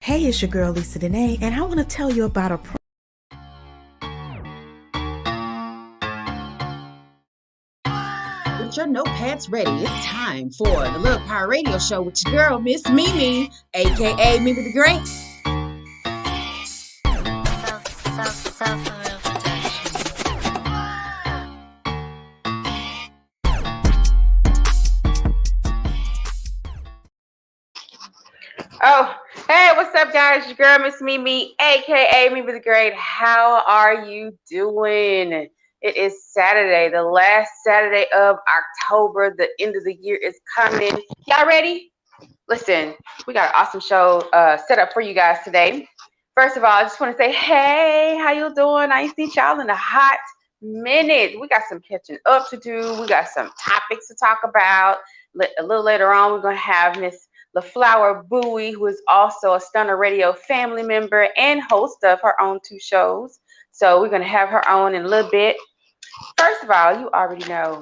Hey, it's your girl Lisa Dene, and I want to tell you about a Get your notepads ready. It's time for the LaFlower Radio Show with your girl, Myss MeMe, aka Mimi the Great. Oh, hey, what's up, guys? Your girl, Myss MeMe, aka Mimi the Great. How are you doing? It is Saturday, the last Saturday of October. The end of the year is coming. Y'all ready? Listen, we got an awesome show set up for you guys today. First of all, I just want to say, hey, how you doing? I ain't seen y'all in a hot minute. We got some catching up to do. We got some topics to talk about. A little later on, we're going to have Miss LaFlower Bowie, who is also a Stunner Radio family member and host of her own 2 shows. So we're going to have her on in a little bit. First of all, you already know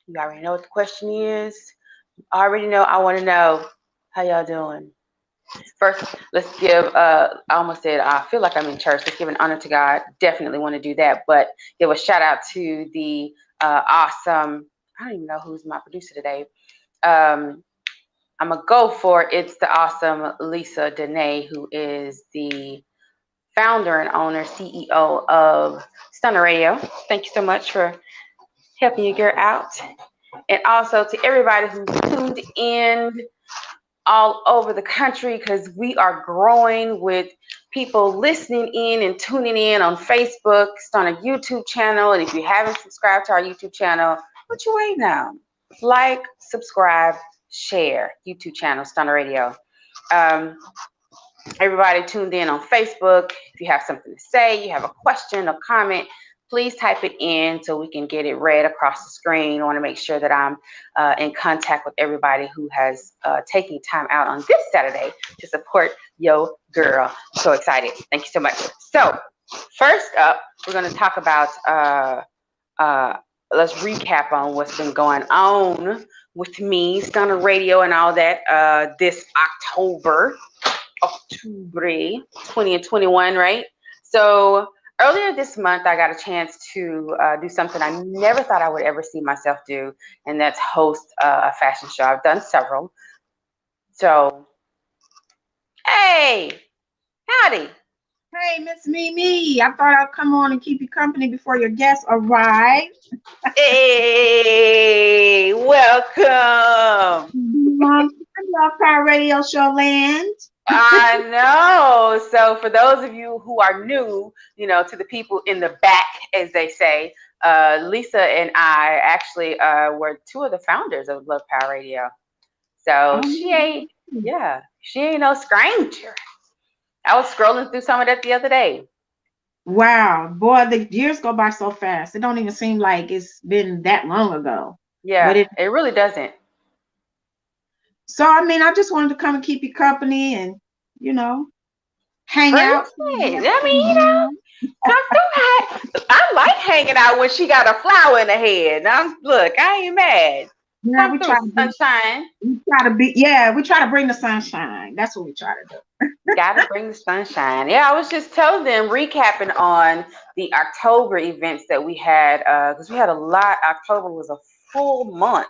what the question is. I already know. I want to know how y'all doing. First, let's give, I almost said, I feel like I'm in church. Let's give an honor to God. Definitely want to do that. But give a shout out to the awesome, I don't even know who's my producer today. I'm going to go for it's the awesome Lisa Dene, who is the founder and owner, CEO of Stunner Radio. Thank you so much for helping your girl out. And also to everybody who's tuned in all over the country, because we are growing with people listening in and tuning in on Facebook, Stunner YouTube channel. And if you haven't subscribed to our YouTube channel, what you waiting on? Like, subscribe, share. YouTube channel, Stunner Radio. Everybody tuned in on Facebook. If you have something to say, you have a question or comment, please type it in so we can get it read across the screen. I want to make sure that I'm in contact with everybody who has taken time out on this Saturday to support yo girl. I'm so excited. Thank you so much. So first up, we're going to talk about, let's recap on what's been going on with me, Stunner Radio and all that this October 20 and 21, right? So earlier this month, I got a chance to do something I never thought I would ever see myself do, and that's host a fashion show. I've done several. So, hey, howdy. Hey, Myss MeMe. I thought I'd come on and keep you company before your guests arrive. Hey, welcome. LaFlower Radio Show land. I know. So for those of you who are new, to the people in the back, as they say, Lisa and I actually were 2 of the founders of LaFlower Radio. So she ain't no stranger. I was scrolling through some of that the other day. Wow, boy, the years go by so fast. It don't even seem like it's been that long ago. Yeah, but it really doesn't. So, I mean, I just wanted to come and keep you company and, hang out. I mean, I like hanging out when she got a flower in her head. Now, look, I ain't mad. Yeah, we try to sunshine. We try to bring the sunshine. That's what we try to do. Gotta bring the sunshine. Yeah, I was just telling them, recapping on the October events that we had, because we had a lot. October was a full month.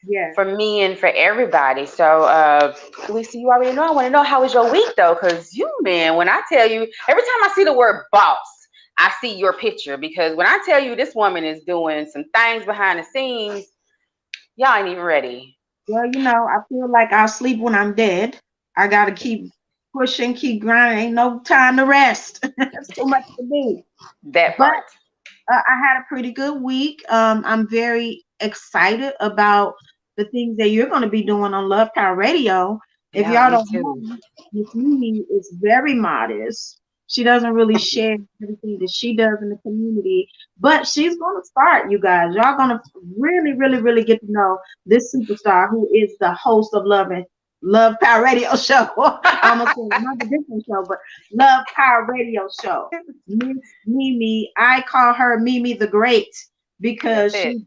Yeah. For me and for everybody. So, Lisa, you already know. I want to know, how was your week though? Because when I tell you, every time I see the word boss, I see your picture. Because when I tell you this woman is doing some things behind the scenes, y'all ain't even ready. Well, I feel like I'll sleep when I'm dead. I got to keep pushing, keep grinding. Ain't no time to rest. That's too much to do. That part. But I had a pretty good week. I'm very excited about the things that you're going to be doing on LaFlower Radio. If y'all don't know, Myss MeMe is very modest. She doesn't really share everything that she does in the community, but she's going to start, you guys. Y'all going to really, really, really get to know this superstar who is the host of LaFlower Radio Show. I almost said another different show, but LaFlower Radio Show. Myss MeMe, I call her Mimi the Great because she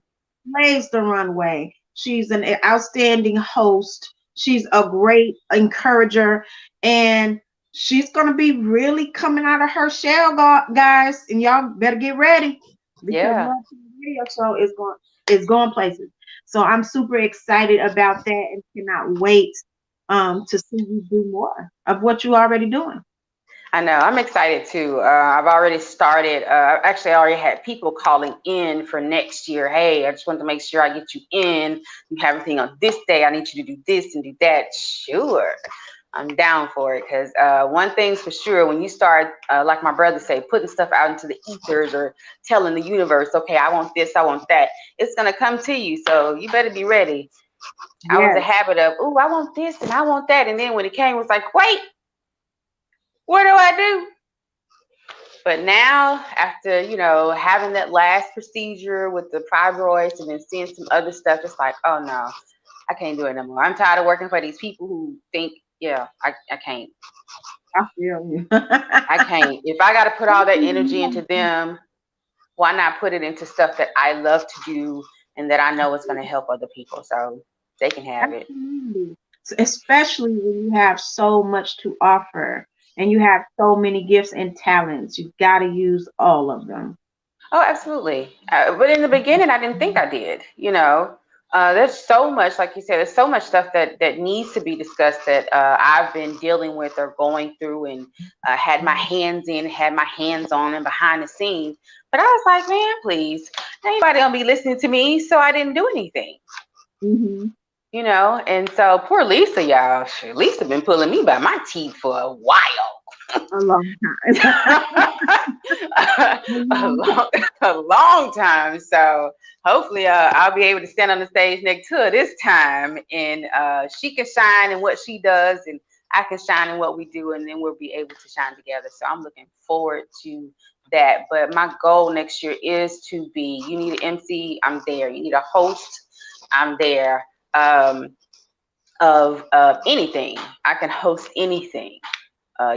plays the runway. She's an outstanding host. She's a great encourager, and she's gonna be really coming out of her shell, guys, and y'all better get ready because Yeah. Love Video Show is going places. So I'm super excited about that and cannot wait to see you do more of what you already doing. I know. I'm excited too. I've already started. Actually, I already had people calling in for next year. Hey, I just want to make sure I get you in. You have everything on this day. I need you to do this and do that. Sure. I'm down for it because one thing's for sure, when you start, like my brother say, putting stuff out into the ethers or telling the universe, okay, I want this, I want that, it's going to come to you. So you better be ready. I was a Yes. habit of, oh, I want this and I want that. And then when it came, it was like, wait, what do I do? But now, after, having that last procedure with the fibroids and then seeing some other stuff, it's like, oh no, I can't do it no more. I'm tired of working for these people who think, yeah, I can't. I feel you. I can't. If I got to put all that energy into them, why not put it into stuff that I love to do and that I know is going to help other people so they can have it? Absolutely. Especially when you have so much to offer and you have so many gifts and talents. You've got to use all of them. Oh, absolutely. But in the beginning, I didn't think I did. There's so much, like you said, there's so much stuff that needs to be discussed that I've been dealing with or going through and had my hands in, had my hands on and behind the scenes. But I was like, man, please, anybody gonna be listening to me, so I didn't do anything. Mm-hmm. And so poor Lisa, y'all. Lisa been pulling me by my teeth for a while. A long time. a long time. So hopefully I'll be able to stand on the stage next to her this time, and she can shine in what she does and I can shine in what we do, and then we'll be able to shine together. So I'm looking forward to that. But my goal next year is to be, you need an MC, I'm there. You need a host, I'm there. Of anything, I can host anything.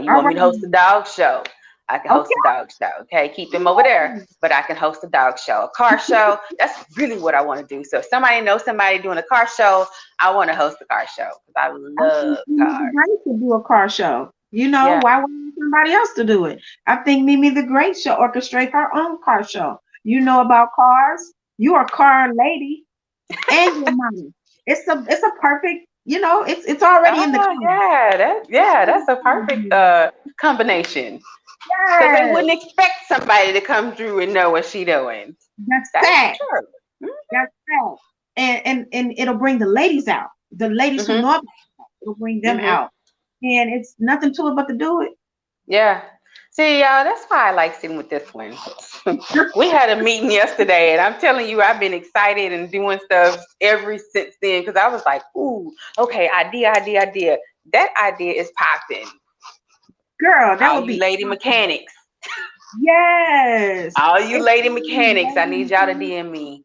You All want me to right. host a dog show? I can host Okay. a dog show. Okay, keep them over there, but I can host a dog show, a car show. That's really what I want to do. So if somebody knows somebody doing a car show, I want to host a car show because I I think love Mimi the cars. Great should do a car show. Yeah. Why wouldn't somebody else to do it? I think Mimi the Great should orchestrate her own car show. You know about cars. You are a car lady and your money. It's a perfect, it's already in the Oh car. yeah, that's a perfect combination. Because they Yes, wouldn't expect somebody to come through and know what she doing. that's That's fact. true. That's fact. And it'll bring the ladies out. The ladies who Mhm. know about it, it'll bring them Mhm. out. And it's nothing to it but to do it. Yeah. See, y'all, that's why I like sitting with this one. We had a meeting yesterday, and I'm telling you, I've been excited and doing stuff ever since then because I was like, ooh, okay, idea. That idea is popping. Girl, that All would you be lady awesome. mechanics, Yes. all you It's lady lady, mechanics, I need y'all to lady, DM me.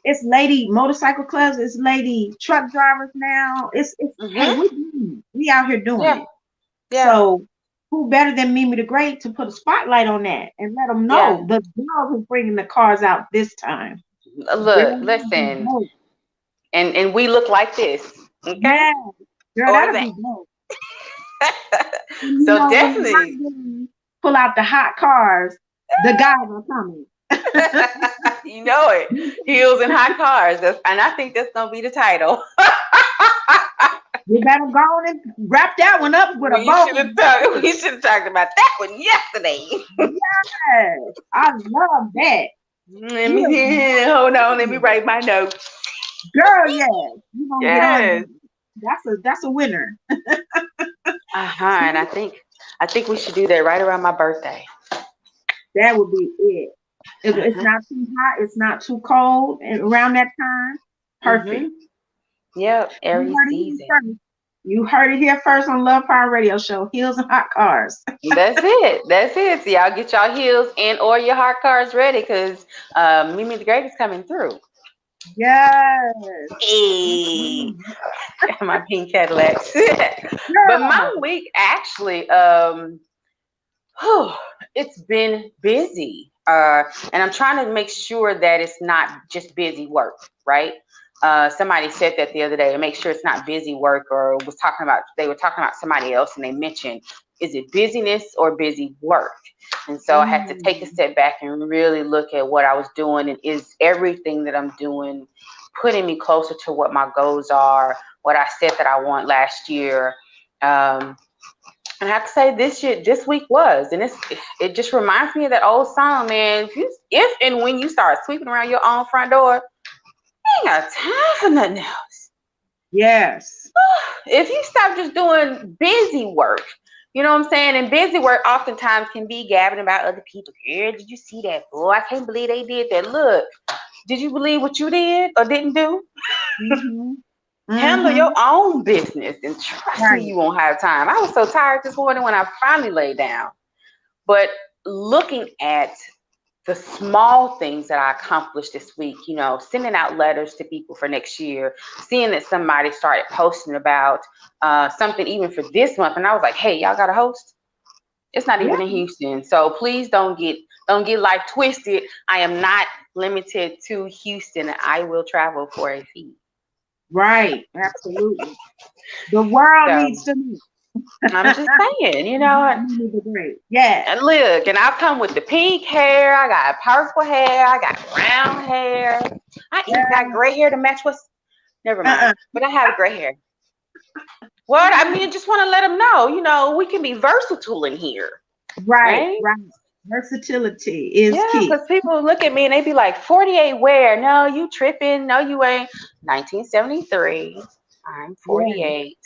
it's lady motorcycle clubs, it's lady truck drivers now. It's hey, Mhm. we out here doing Yeah. it. Yeah. So who better than Mimi the Great to put a spotlight on that and let them Yeah. know the girl who's bringing the cars out this time. Look, Girl, that'll be listen, dope. and we look like this, okay? Yeah, girl, Or that'll that. be dope. And So when the definitely. hot girls pull out the hot cars, the guys are coming. You know it. Heels and hot cars. And I think that's gonna be the title. You better go on and wrap that one up with a We bow. should have talked. We should have talked about that one yesterday. Yes, I love that. Let Heels and me hot hold on. Let me cars. write my notes. Girl, yes. You're gonna get on Yes. that. That's a winner. And I think we should do that right around my birthday. That would be it. It's Uh-huh. not too hot, it's not too cold, and around that time, perfect. Mhm. Yep. You Aries heard it here season. first. You heard it here first on Love Power Radio Show. Heels and hot cars. That's it. That's it. So y'all get y'all heels and or your hot cars ready because Mimi the Great is coming through. Yes. Hey, my pink Cadillacs. But my Girl. week actually, whew, it's been busy. And I'm trying to make sure that it's not just busy work, right? Somebody said that the other day, and make sure it's not busy work, or they were talking about somebody else, and they mentioned, is it busyness or busy work? And so I had to take a step back and really look at what I was doing, and is everything that I'm doing putting me closer to what my goals are, what I said that I want last year. And I have to say this week was, and it just reminds me of that old song, man. If and when you start sweeping around your own front door, you ain't got time for nothing else. Yes. If you stop just doing busy work, you know what I'm saying? And busy work oftentimes can be gabbing about other people. Girl, did you see that? Boy, I can't believe they did that. Look, did you believe what you did or didn't do? Mm-hmm. Handle your own business, and trust me, you won't have time. I was so tired this morning when I finally laid down. But looking at the small things that I accomplished this week, sending out letters to people for next year, seeing that somebody started posting about something even for this month, and I was like, hey, y'all got a host? It's not even in Houston, so please don't get life twisted. I am not limited to Houston. I will travel for a fee. Right, absolutely. The world needs to know. I'm just saying, Yeah. And look, and I come with the pink hair, I got purple hair, I got brown hair, I even got gray hair to match what's. Never mind, but I have gray hair. What? I mean, I just want to let them know, we can be versatile in here. Right. Versatility is key. Because people look at me and they be like, 48 where? No, you tripping. No, you ain't. 1973. I'm 48.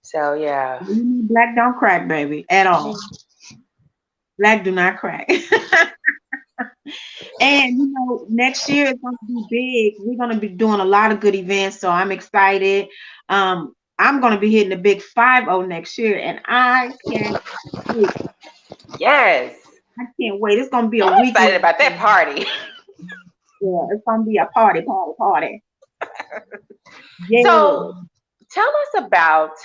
So, yeah. Black don't crack, baby, at all. Black do not crack. And, next year is going to be big. We're going to be doing a lot of good events, so I'm excited. I'm going to be hitting the big 5-0 next year, and I can't wait. Yes. I can't wait. It's going to be I'm excited about that party. Yeah, it's going to be a party. Yeah. So tell us about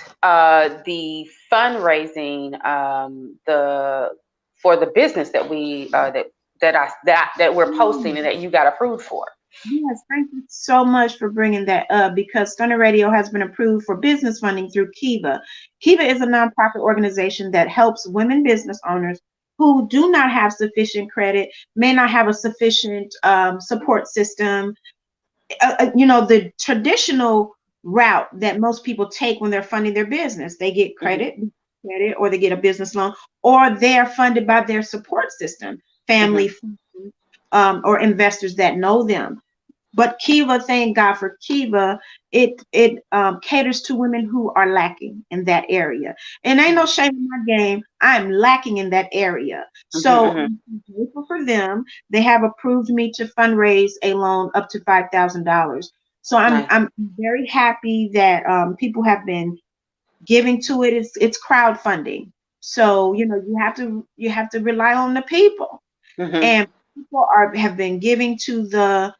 the fundraising for the business that we that we're posting and that you got approved for. Yes, thank you so much for bringing that up, because Stunner Radio has been approved for business funding through Kiva. Kiva is a nonprofit organization that helps women business owners who do not have sufficient credit, may not have a sufficient support system. The traditional route that most people take when they're funding their business, they get credit, or they get a business loan, or they're funded by their support system, family, or investors that know them. But Kiva, thank God for Kiva, it caters to women who are lacking in that area. And ain't no shame in my game. I'm lacking in that area. So I'm grateful for them. They have approved me to fundraise a loan up to $5,000. So I'm very happy that people have been giving to it. It's crowdfunding. So you have to rely on the people. And people have been giving to the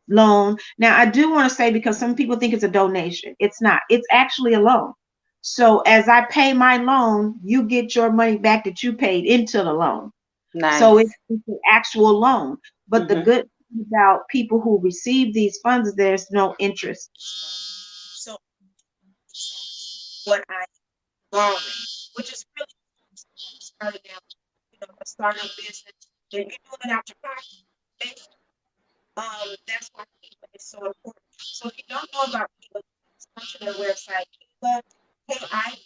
loan. Now, I do want to say, because some people think it's a donation. It's not. It's actually a loan. So as I pay my loan, you get your money back that you paid into the loan. Nice. So it's an actual loan. But the good thing about people who receive these funds is there's no interest. So what I borrowing, which is really starting out, a startup business, and you're doing it out your pocket. That's why Kiva is so important. So if you don't know about Kiva, go to their website,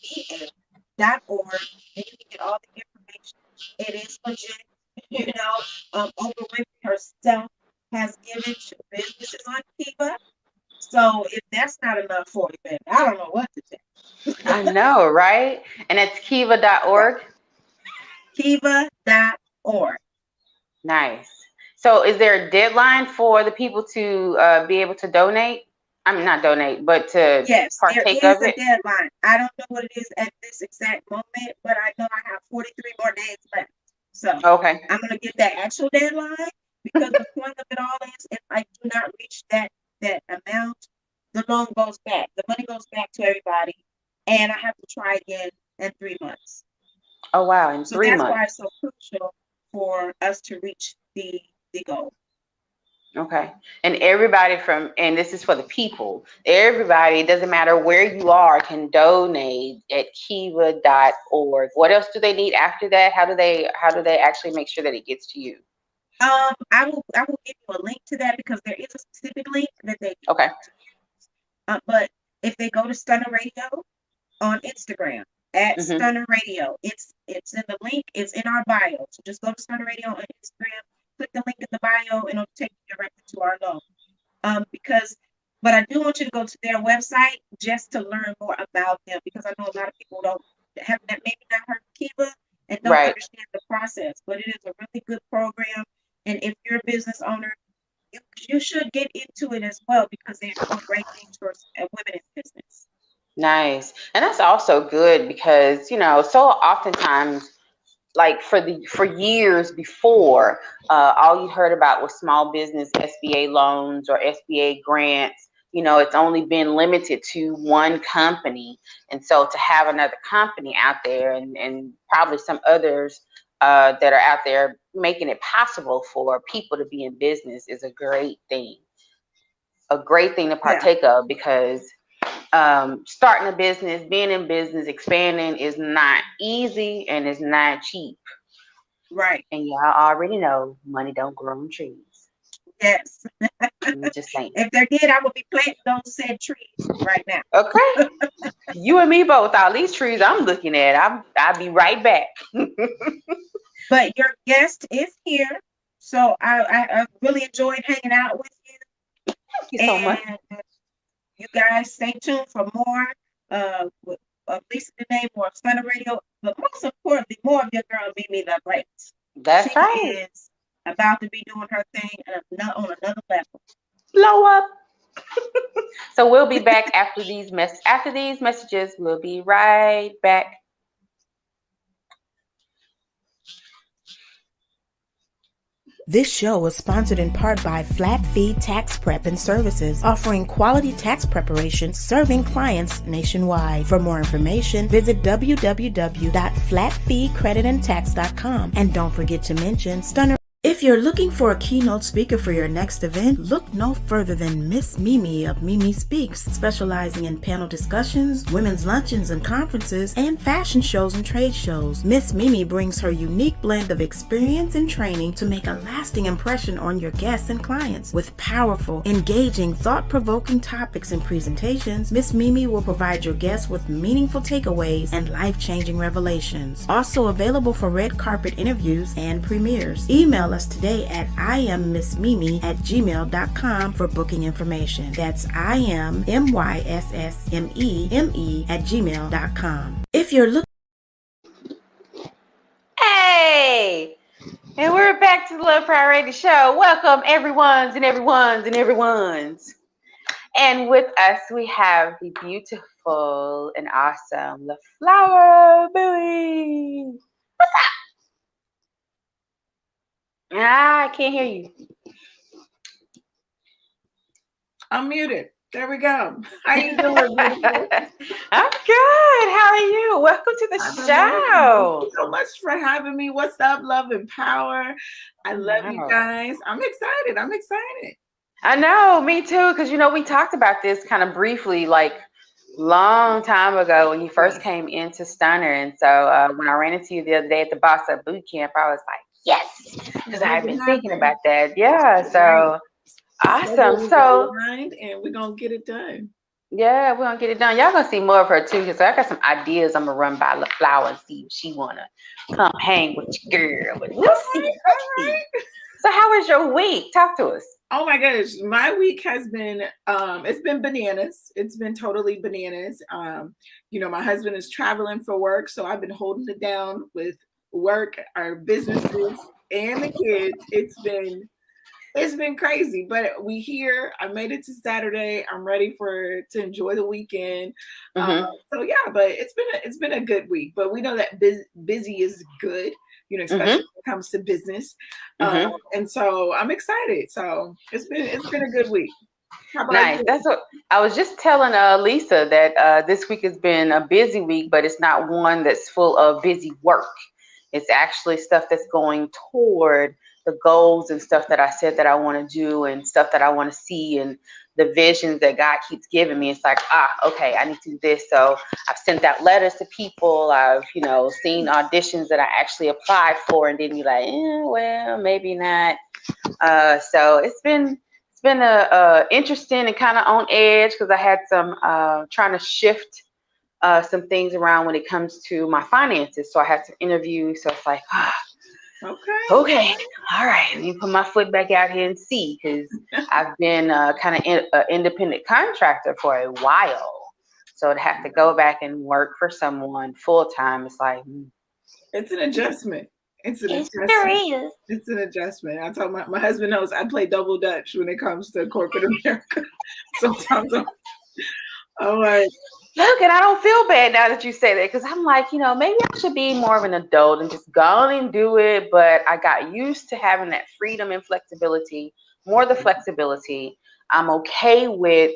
kiva.org, and you can get all the information. It is legit. Oprah Winfrey herself has given to businesses on Kiva. So if that's not enough for you, baby, I don't know what to tell you. I know, right? And it's kiva.org? Kiva.org. Nice. So is there a deadline for the people to be able to donate? I mean, not donate, but to partake of it? There is a deadline. I don't know what it is at this exact moment, but I know I have 43 more days left. So okay. I'm going to get that actual deadline, because the point of it all is, if I do not reach that amount, the loan goes back. The money goes back to everybody, and I have to try again in 3 months. Oh, wow. In 3 months. That's why it's so crucial for us to reach the goal. Okay. And everybody and this is for the people, everybody, it doesn't matter where you are, can donate at kiva.org. What else do they need after that? How do they actually make sure that it gets to you? I will give you a link to that because there is a specific link that they Okay. but if they go to Stunner Radio on Instagram at Mm-hmm. Stunner Radio, it's in the link, it's in our bio. So just go to Stunner Radio on Instagram, click the link in the bio, and it'll take you directly to our logo. But I do want you to go to their website just to learn more about them because I know a lot of people have maybe not heard of Kiva and don't Right. understand the process. But it is a really good program, and if you're a business owner, you should get into it as well because they're doing great things for women in business. Nice. And that's also good because, so oftentimes, like for years before, all you heard about was small business SBA loans or SBA grants. It's only been limited to one company. And so to have another company out there and probably some others that are out there making it possible for people to be in business is a great thing. A great thing to partake of because starting a business, being in business, expanding is not easy and it's not cheap. Right. And y'all already know money don't grow on trees. Yes. I'm just saying. If there did, I would be planting those said trees right now. Okay. You and me both. All these trees I'm looking at, I'll be right back. But your guest is here. So I really enjoyed hanging out with you. Thank you so much. You guys stay tuned for more with Lisa Dene, more of Stunner Radio, but most importantly, more of your girl MeMe the Great. That's she right. Is about to be doing her thing on another level. Blow up. So we'll be back after these messages. We'll be right back. This show is sponsored in part by Flat Fee Tax Prep and Services, offering quality tax preparation, serving clients nationwide. For more information, visit www.flatfeecreditandtax.com. And don't forget to mention Stunner. If you're looking for a keynote speaker for your next event, look no further than Myss MeMe of MeMe Speaks, specializing in panel discussions, women's luncheons and conferences, and fashion shows and trade shows. Myss MeMe brings her unique blend of experience and training to make a lasting impression on your guests and clients. With powerful, engaging, thought-provoking topics and presentations, Myss MeMe will provide your guests with meaningful takeaways and life-changing revelations. Also available for red carpet interviews and premieres. Email us today at iamMyssMeme@gmail.com for booking information. That's iamMyssMeme@gmail.com. If you're looking. Hey, and we're back to the LaFlower Radio Show. Welcome everyone's. And with us, we have the beautiful and awesome LaFlower Bowie. What's up? I can't hear you. I'm muted. There we go. How you doing, beautiful? I'm good. How are you? Welcome to the show. Thank you so much for having me. What's up, love and power? I love you guys. I'm excited. I know, me too, because we talked about this kind of briefly, like long time ago when you first came into Stunner. And so when I ran into you the other day at the Boss Up Boot Camp, I was like, yes, because I've been thinking about that. Yeah, so awesome. So and we're gonna get it done. Yeah, we're gonna get it done. Y'all gonna see more of her too, because I got some ideas I'm gonna run by LaFlower and see if she wanna come hang with your girl. But we'll see. All right. So how was your week? Talk to us. Oh my gosh, my week has been it's been bananas. It's been totally bananas. My husband is traveling for work, so I've been holding it down with work, our businesses, and the kids. It's been crazy, but we here. I made it to Saturday. I'm ready to enjoy the weekend. So yeah, but it's been a good week. But we know that busy is good, especially when it comes to business. And so I'm excited. So it's been a good week. How about nice. you? That's what I was just telling Lisa that this week has been a busy week, but it's not one that's full of busy work. It's actually stuff that's going toward the goals and stuff that I said that I want to do and stuff that I want to see and the visions that God keeps giving me. It's like, okay, I need to do this. So I've sent out letters to people. I've, seen auditions that I actually applied for and then you're like, well, maybe not. So it's been a interesting and kind of on edge because I had some trying to shift some things around when it comes to my finances. So I had some interviews. So it's like, okay, all right. Let me put my foot back out here and see, because I've been kind of an independent contractor for a while. So to have to go back and work for someone full time, it's like it's an adjustment. It's an adjustment. There is. It's an adjustment. I told my husband knows I play double dutch when it comes to corporate America. Sometimes I'm like, look, and I don't feel bad now that you say that, because I'm like, maybe I should be more of an adult and just go on and do it. But I got used to having that freedom and flexibility, more the flexibility. I'm okay with,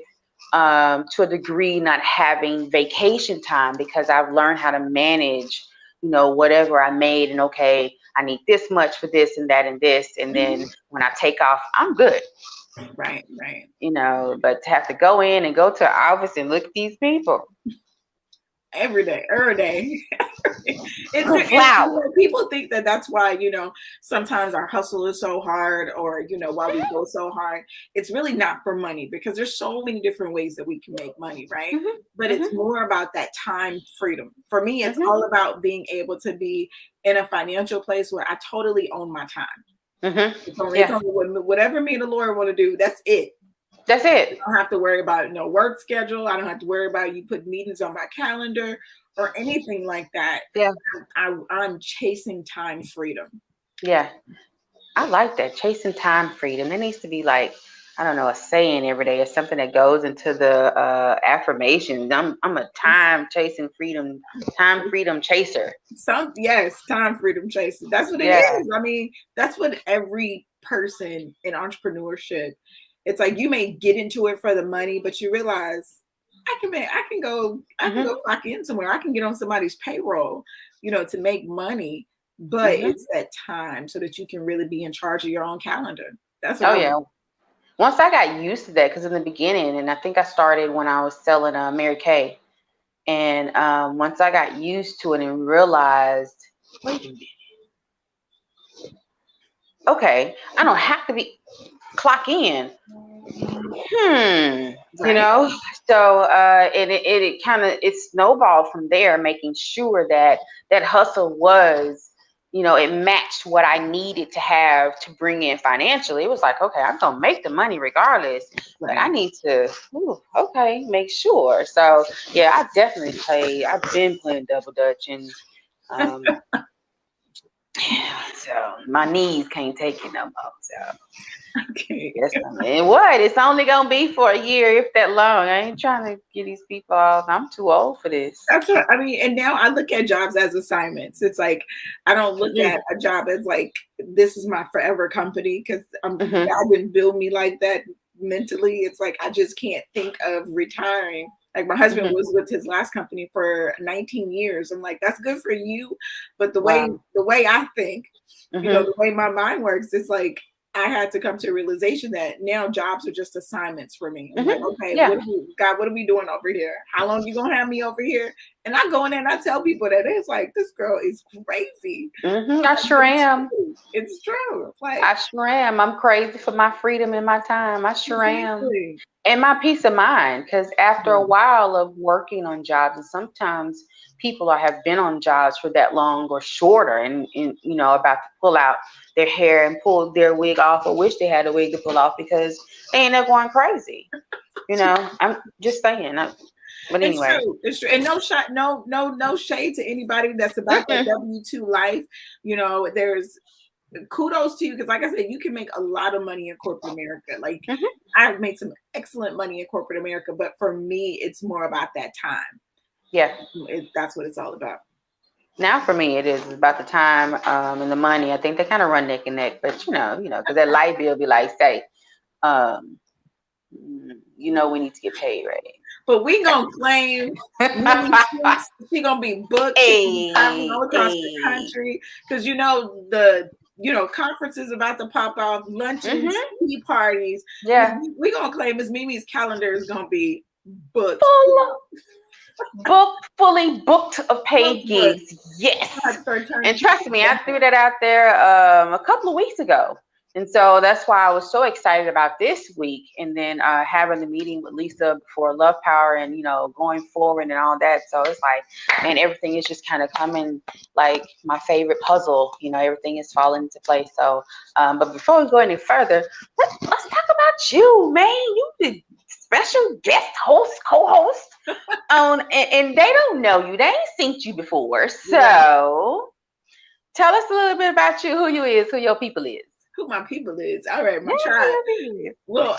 to a degree, not having vacation time because I've learned how to manage, whatever I made. And okay, I need this much for this and that and this. And then when I take off, I'm good. Right. But to have to go in and go to an office and look at these people every day. Wow. People think that that's why, sometimes our hustle is so hard, or, why we go so hard. It's really not for money, because there's so many different ways that we can make money, right? But it's more about that time freedom. For me, it's all about being able to be in a financial place where I totally own my time. It's only whatever me and the Lord want to do, that's it. That's it. I don't have to worry about no work schedule. I don't have to worry about you putting meetings on my calendar or anything like that. Yeah. I'm chasing time freedom. Yeah. I like that. Chasing time freedom. There needs to be like, I don't know, a saying every day or something that goes into the affirmations. I'm a time freedom chaser. Time freedom chaser. That's what it is. I mean, that's what every person in entrepreneurship, it's like you may get into it for the money, but you realize I can go clock in somewhere. I can get on somebody's payroll, to make money. But it's that time so that you can really be in charge of your own calendar. That's what Once I got used to that, because in the beginning, and I think I started when I was selling Mary Kay, and once I got used to it and realized, wait a minute, okay, I don't have to be clock in. So and it kind of snowballed from there, making sure that hustle was, it matched what I needed to have to bring in financially. It was like, okay, I'm gonna make the money regardless, but I need to make sure. So yeah, I've been playing double dutch, and so my knees can't take it no more. So okay. Yes, and what? It's only gonna be for a year, if that long. I ain't trying to get these people off. I'm too old for this. That's what I mean. And now I look at jobs as assignments. It's like I don't look at a job as like this is my forever company, because God didn't build me like that mentally. It's like I just can't think of retiring. Like my husband was with his last company for 19 years. I'm like, that's good for you, but the way I think, the way my mind works, it's like I had to come to a realization that now jobs are just assignments for me. I'm like, okay, what are we doing over here? How long you gonna have me over here? And I go in there and I tell people that it's like, this girl is crazy. I sure am. It's true. Like, I sure am. I'm crazy for my freedom and my time. I sure am. And my peace of mind, because after a while of working on jobs, and sometimes people have been on jobs for that long or shorter, and about to pull out their hair and pull their wig off, or wish they had a wig to pull off because they ain't up going crazy. I'm just saying. But anyway, it's true. And no shade to anybody that's about that W-2 life. There's kudos to you, because like I said, you can make a lot of money in corporate America. Like I've made some excellent money in corporate America, but for me, it's more about that time. Yeah, that's what it's all about. Now for me, it is about the time and the money. I think they kind of run neck and neck, but because that light bill be like, say, we need to get paid, right? But we gonna claim she gonna be booked traveling all across the country, because the conferences about to pop off, luncheons, Mm-hmm. tea parties. Yeah. We're going to claim Myss MeMe's calendar is going to be booked. Fully booked of paid Booked. gigs. Yes. Start turning And trust me, I threw that out there a couple of weeks ago. And so that's why I was so excited about this week. And then having the meeting with Lisa before Love Power and, going forward and all that. So it's like, man, everything is just kind of coming like my favorite puzzle. Everything is falling into place. So, but before we go any further, let's talk about you, man. You the special guest host, co-host. And they don't know you. They ain't seen you before. So tell us a little bit about you, who you is, who your people is. Who my people is. All right, my tribe. Well,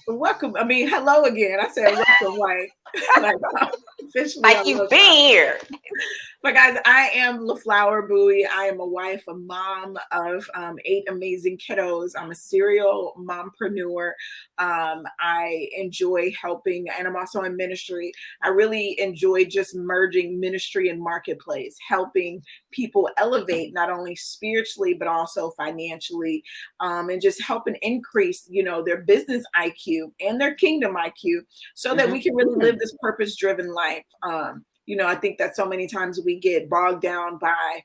welcome. I mean, hello again. I said welcome, like officially. Like you've been here. But guys, I am LaFlower Bowie. I am a wife, a mom of 8 amazing kiddos. I'm a serial mompreneur. I enjoy helping, and I'm also in ministry. I really enjoy just merging ministry and marketplace, helping people elevate not only spiritually but also financially, and just helping increase, their business IQ and their kingdom IQ, so that we can really live this purpose-driven life. I think that so many times we get bogged down by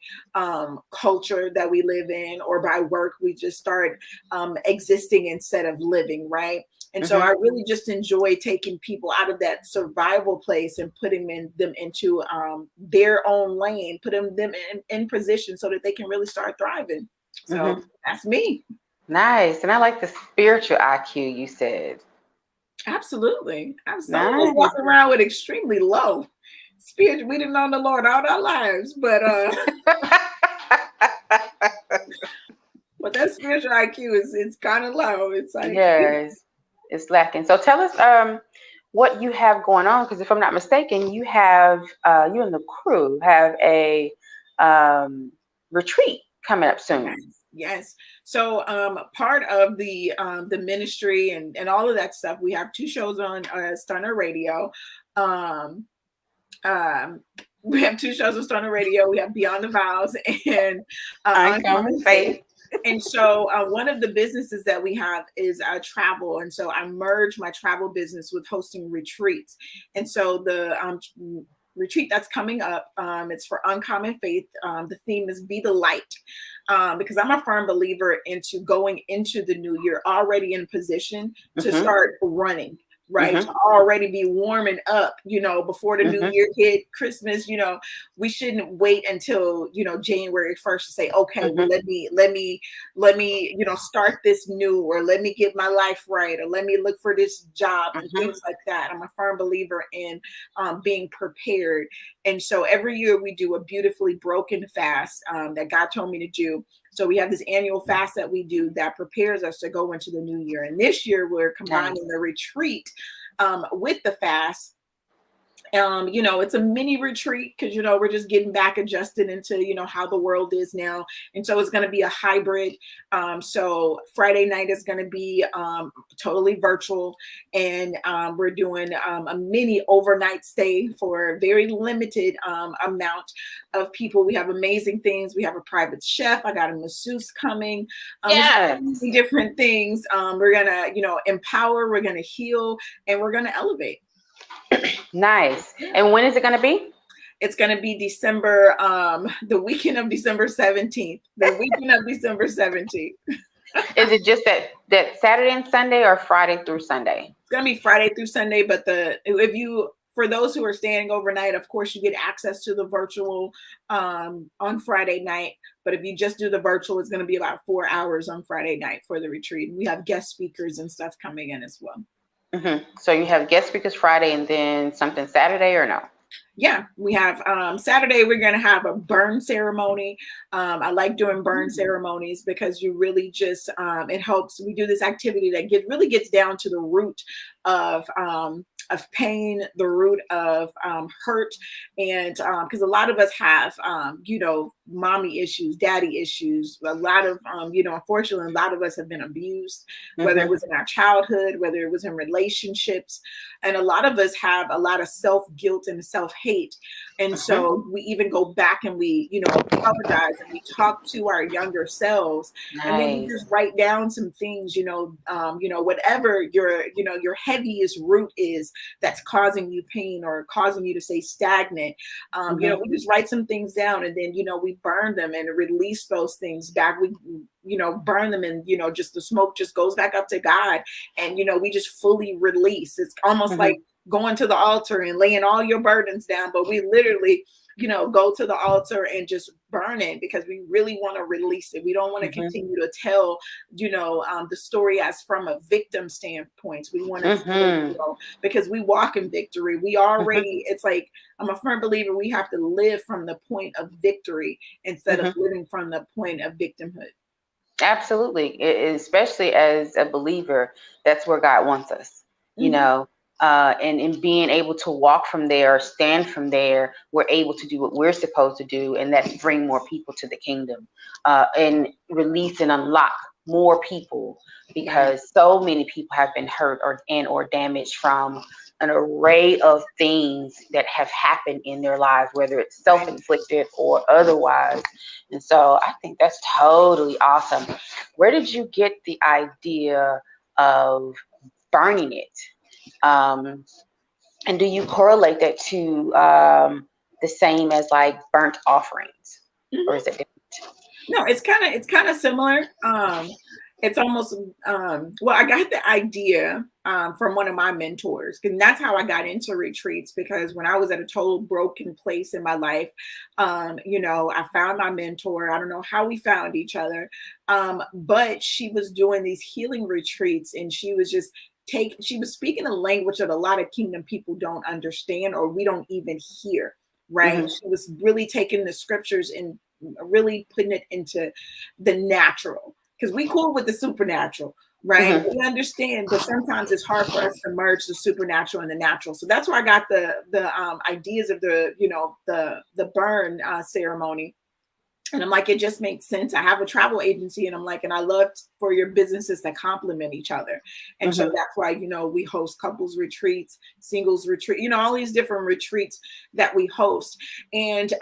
culture that we live in, or by work. We just start existing instead of living, right? And so I really just enjoy taking people out of that survival place and putting them into their own lane, putting them in position so that they can really start thriving. So that's me. Nice. And I like the spiritual IQ you said. Absolutely. I'm so walking around with extremely low spirit. We didn't know the Lord all our lives, but but that spiritual IQ is kind of low. It's like, yes, it's lacking. So tell us what you have going on, because if I'm not mistaken, you have you and the crew have a retreat coming up soon. Yes. So part of the ministry and all of that stuff, we have 2 shows on Stunner Radio. We have 2 shows on Stunner Radio. We have Beyond the Vows and Uncommon Faith. And so one of the businesses that we have is travel. And so I merge my travel business with hosting retreats. And so the retreat that's coming up, it's for Uncommon Faith. The theme is Be the Light. Because I'm a firm believer into going into the new year already in position to start running. Right. To already be warming up, before the new year hit, Christmas, we shouldn't wait until, January 1st to say, okay, well, let me, start this new, or let me get my life right, or let me look for this job and things like that. I'm a firm believer in being prepared. And so every year we do a beautifully broken fast that God told me to do. So we have this annual fast that we do that prepares us to go into the new year. And this year we're combining the retreat with the fast. It's a mini retreat because, we're just getting back adjusted into, how the world is now. And so it's going to be a hybrid. So Friday night is going to be totally virtual. And we're doing a mini overnight stay for a very limited amount of people. We have amazing things. We have a private chef. I got a masseuse coming. Different things. We're going to, empower, we're going to heal, and we're going to elevate. Nice. And when is it going to be? It's going to be December, the weekend of December 17th. The weekend of December 17th. Is it just that Saturday and Sunday, or Friday through Sunday? It's going to be Friday through Sunday, but for those who are staying overnight, of course, you get access to the virtual on Friday night. But if you just do the virtual, it's going to be about 4 hours on Friday night for the retreat. We have guest speakers and stuff coming in as well. So you have guest speakers Friday and then something Saturday, or no? Yeah, we have Saturday, we're going to have a burn ceremony. I like doing burn ceremonies because you really just, it helps. We do this activity that really gets down to the root of pain, the root of hurt. And because a lot of us have, mommy issues, daddy issues. A lot of, unfortunately, a lot of us have been abused, whether it was in our childhood, whether it was in relationships. And a lot of us have a lot of self-guilt and self-hate. And so we even go back and we, apologize and we talk to our younger selves. Nice. And then we just write down some things, whatever your heaviest root is that's causing you pain or causing you to stay stagnant. We just write some things down, and then, we burn them and release those things back. We, burn them, and, just the smoke just goes back up to God. And, we just fully release. It's almost like going to the altar and laying all your burdens down, but we literally, go to the altar and just burn it, because we really want to release it. We don't want to continue to tell, the story as from a victim standpoint. We want to, because we walk in victory. We already, it's like, I'm a firm believer, we have to live from the point of victory instead of living from the point of victimhood. Absolutely. Especially as a believer, that's where God wants us, and in being able to walk from there, or stand from there, we're able to do what we're supposed to do, and that's bring more people to the kingdom, and release and unlock more people, because so many people have been hurt or damaged from an array of things that have happened in their lives, whether it's self-inflicted or otherwise. And so I think that's totally awesome. Where did you get the idea of burning it? And do you correlate that to the same as like burnt offerings, or is it different? No, it's kind of similar. It's almost well, I got the idea from one of my mentors, and that's how I got into retreats, because when I was at a total broken place in my life, I found my mentor. I don't know how we found each other, but she was doing these healing retreats, and she was just she was speaking a language that a lot of kingdom people don't understand, or we don't even hear, right? She was really taking the scriptures and really putting it into the natural, because we cool with the supernatural, right? We understand, but sometimes it's hard for us to merge the supernatural and the natural. So that's where I got the ideas of the burn ceremony. And I'm like, it just makes sense. I have a travel agency, and I'm like, and I love for your businesses to complement each other. And so that's why, we host couples retreats, singles retreat, all these different retreats that we host. And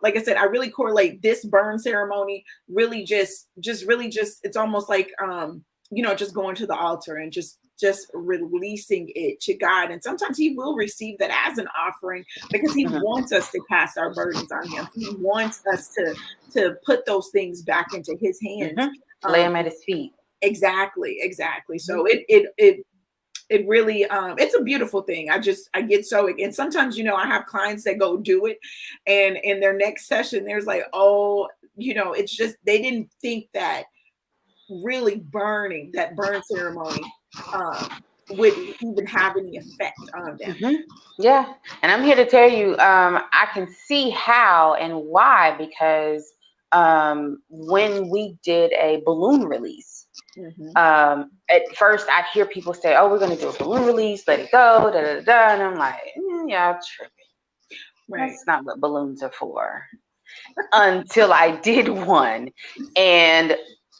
like I said, I really correlate this burn ceremony really just it's almost like, just going to the altar and just releasing it to God. And sometimes he will receive that as an offering, because he wants us to cast our burdens on him. He wants us to put those things back into his hands. Lay them at his feet. Exactly. So it really, it's a beautiful thing. I get so, and sometimes, I have clients that go do it, and in their next session, there's like, it's just, they didn't think that really burning, that burn ceremony would even have any effect on them. Yeah. And I'm here to tell you, I can see how and why, because when we did a balloon release, at first I hear people say, oh, we're going to do a balloon release, let it go, da da da. And I'm like, y'all tripping. Right. That's not what balloons are for. Until I did one, and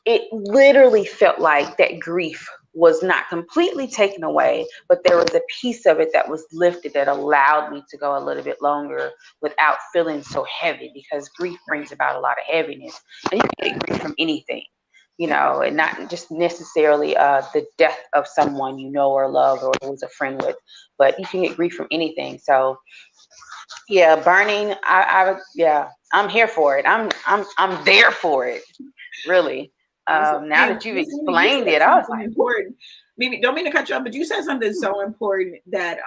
it literally felt like that grief was not completely taken away, but there was a piece of it that was lifted that allowed me to go a little bit longer without feeling so heavy, because grief brings about a lot of heaviness. And you can get grief from anything, and not just necessarily the death of someone or love or who's a friend with, but you can get grief from anything. So yeah, burning, I'm here for it. I'm there for it, really. Now that you've explained it, I was like, important. Maybe don't mean to cut you off, but you said something so important, that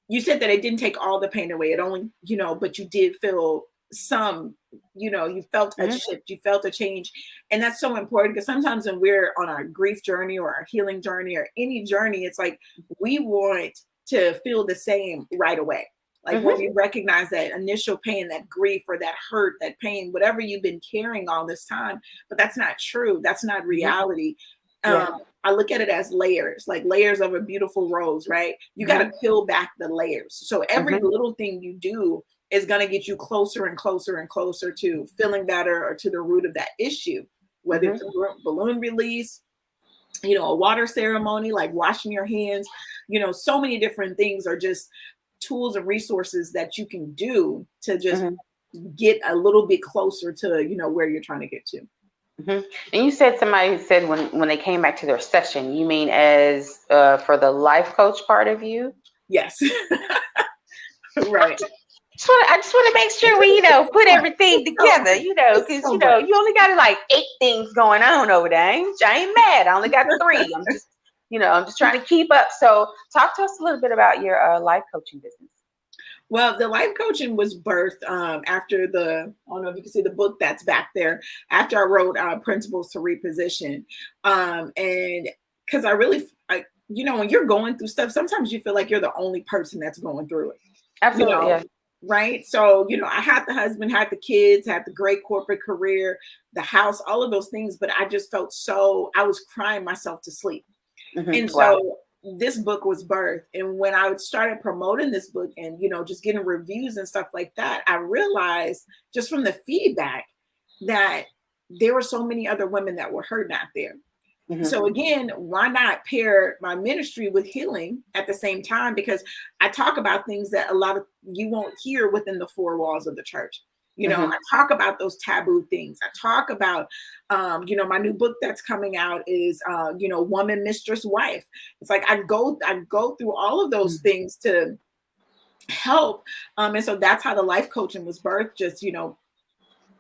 you said that it didn't take all the pain away. It only, but you did feel some, you felt a shift, you felt a change. And that's so important, because sometimes when we're on our grief journey or our healing journey or any journey, it's like we want to feel the same right away. Like when you recognize that initial pain, that grief or that hurt, that pain, whatever you've been carrying all this time, but that's not true. That's not reality. I look at it as layers, like layers of a beautiful rose, right? You got to peel back the layers. So every little thing you do is going to get you closer and closer and closer to feeling better or to the root of that issue, whether it's a balloon release, you know, a water ceremony, like washing your hands, you know, so many different things are just tools and resources that you can do to just get a little bit closer to, you know, where you're trying to get to. And you said somebody said when they came back to their session, you mean as for the life coach part of you? Yes. Right. I just want to make sure we, you know, put everything together, you know, because, you know, you only got like 8 things going on over there. I ain't mad. I only got 3. I'm just, you know, I'm just trying to keep up. So talk to us a little bit about your life coaching business. Well, the life coaching was birthed after I don't know if you can see the book that's back there, after I wrote Principles to Reposition. And because you know, when you're going through stuff, sometimes you feel like you're the only person that's going through it. Absolutely, you know, yeah. Right. So, you know, I had the husband, had the kids, had the great corporate career, the house, all of those things. But I just felt I was crying myself to sleep. And so this book was birthed. And when I started promoting this book and, you know, just getting reviews and stuff like that, I realized just from the feedback that there were so many other women that were hurt out there. So again, why not pair my ministry with healing at the same time? Because I talk about things that a lot of you won't hear within the 4 walls of the church. You know, I talk about those taboo things. I talk about, you know, my new book that's coming out is, you know, Woman, Mistress, Wife. It's like I go through all of those things to help. And so that's how the life coaching was birthed. Just, you know,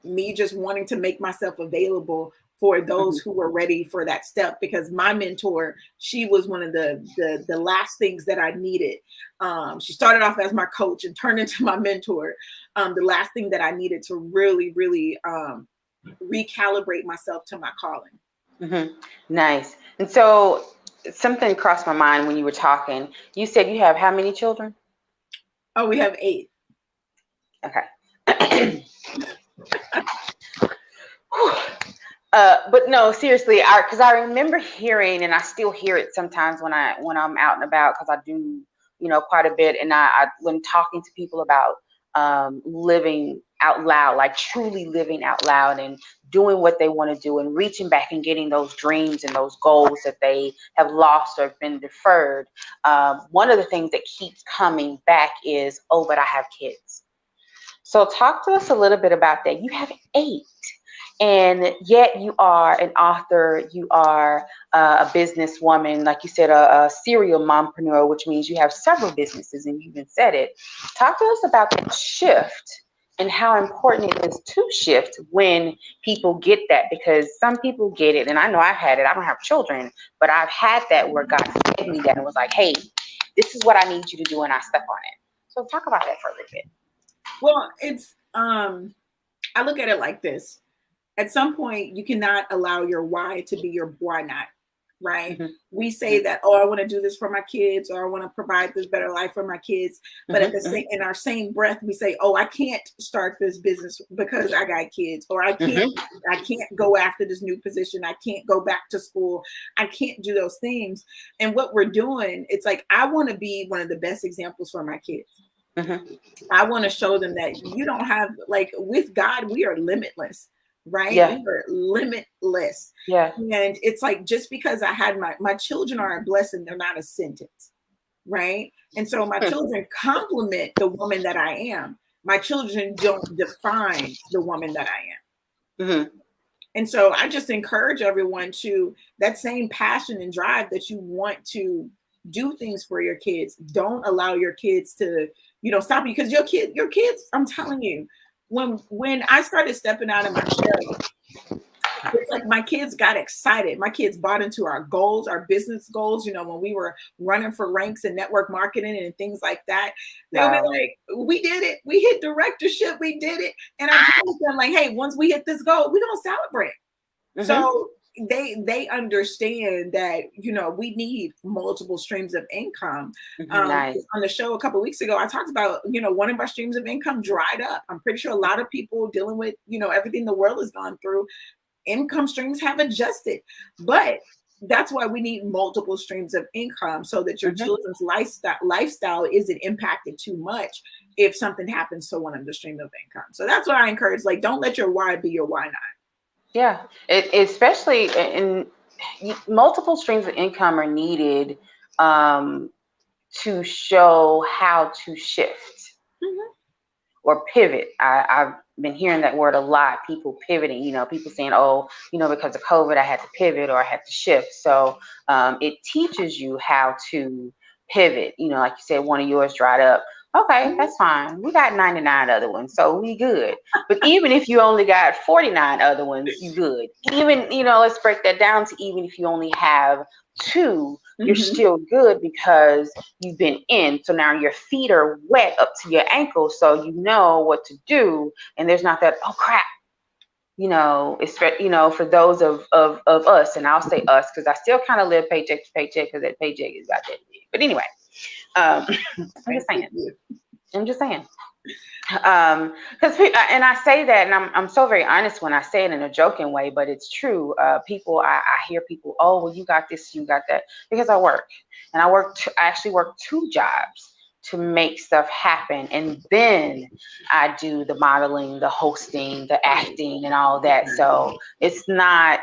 me just wanting to make myself available for those who were ready for that step, because my mentor, she was one of the last things that I needed. She started off as my coach and turned into my mentor. The last thing that I needed to really, really recalibrate myself to my calling. Nice. And so something crossed my mind when you were talking. You said you have how many children? Oh, we have 8. Okay. But no, seriously, because I remember hearing, and I still hear it sometimes when I'm out and about, because I do, you know, quite a bit. And I when talking to people about living out loud, like truly living out loud and doing what they want to do and reaching back and getting those dreams and those goals that they have lost or been deferred. One of the things that keeps coming back is, oh, but I have kids. So talk to us a little bit about that. You have 8. And yet you are an author, you are a businesswoman, like you said, a serial mompreneur, which means you have several businesses, and you even said it. Talk to us about that shift and how important it is to shift when people get that, because some people get it, and I know I've had it. I don't have children, but I've had that where God gave me that and was like, hey, this is what I need you to do, and I step on it. So talk about that for a little bit. Well, it's I look at it like this. At some point, you cannot allow your why to be your why not, right? We say that, oh, I want to do this for my kids, or I want to provide this better life for my kids. But at the in our same breath, we say, oh, I can't start this business because I got kids, or I can't go after this new position. I can't go back to school. I can't do those things. And what we're doing, it's like, I want to be one of the best examples for my kids. I want to show them that you don't have, like, with God, we are limitless. Right? Yeah. We are limitless. Yeah. And it's like, just because I had my children are a blessing, they're not a sentence. Right. And so my children complement the woman that I am. My children don't define the woman that I am. And so I just encourage everyone to that same passion and drive that you want to do things for your kids. Don't allow your kids to, you know, stop you, because your kids, I'm telling you, when I started stepping out of my shell, it's like my kids got excited. My kids bought into our goals, our business goals. You know, when we were running for ranks in network marketing and things like that, they'll be like, we did it. We hit directorship. We did it. And I told them, like, hey, once we hit this goal, we're going to celebrate. So they understand that, you know, we need multiple streams of income. Nice. On the show a couple of weeks ago, I talked about, you know, one of our streams of income dried up. I'm pretty sure a lot of people dealing with, you know, everything the world has gone through, income streams have adjusted. But that's why we need multiple streams of income so that your children's lifestyle isn't impacted too much if something happens to one of the stream of income. So that's what I encourage. Like, don't let your why be your why not. Yeah, especially in multiple streams of income are needed to show how to shift or pivot. I've been hearing that word a lot. People pivoting, people saying, oh, because of COVID, I had to pivot or I had to shift. So it teaches you how to pivot. Like you said, one of yours dried up. Okay, that's fine. We got 99 other ones, so we good. But even if you only got 49 other ones, you good. Even, let's break that down to even if you only have 2, you're still good because you've been in. So now your feet are wet up to your ankles, so you know what to do. And there's not that, oh crap. It's for those of us, and I'll say us because I still kind of live paycheck to paycheck because that paycheck is about that big. But anyway, I'm just saying. Because and I say that, and I'm so very honest when I say it in a joking way, but it's true. I hear people, oh, well, you got this, you got that, because I work, and I actually work 2 jobs to make stuff happen, and then I do the modeling, the hosting, the acting, and all that. So it's not,